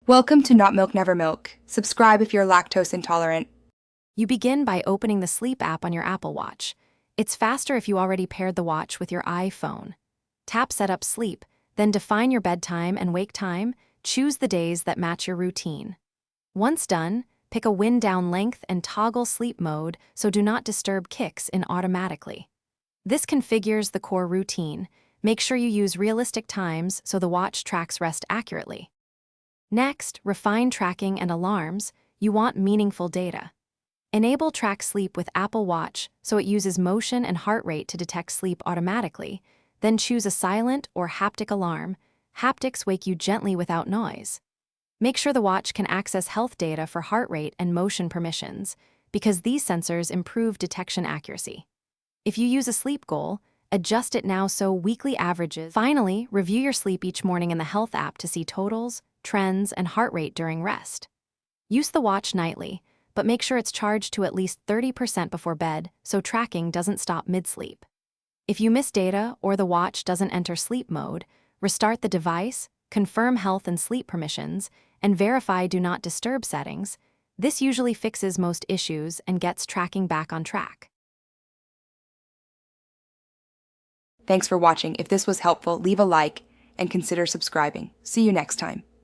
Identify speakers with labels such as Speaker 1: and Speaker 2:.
Speaker 1: Welcome to Not Milk Never Milk. Subscribe if you're lactose intolerant.
Speaker 2: You begin by opening the Sleep app on your Apple Watch. It's faster if you already paired the watch with your iPhone. Tap Setup Sleep, then define your bedtime and wake time. Choose the days that match your routine. Once done, pick a wind down length and toggle sleep mode so Do Not Disturb kicks in automatically. This configures the core routine. Make sure you use realistic times so the watch tracks rest accurately. Next, refine tracking and alarms. You want meaningful data. Enable Track Sleep with Apple Watch so it uses motion and heart rate to detect sleep automatically. Then choose a silent or haptic alarm. Haptics wake you gently without noise. Make sure the watch can access health data for heart rate and motion permissions, because these sensors improve detection accuracy. If you use a sleep goal, adjust it now so weekly averages. Finally, review your sleep each morning in the Health app to see totals, trends, and heart rate during rest. Use the watch nightly, but make sure it's charged to at least 30% before bed so tracking doesn't stop mid-sleep. If you miss data or the watch doesn't enter sleep mode, restart the device, confirm health and sleep permissions, and verify Do Not Disturb settings. This usually fixes most issues and gets tracking back on track.
Speaker 1: Thanks for watching. If this was helpful, leave a like and consider subscribing. See you next time.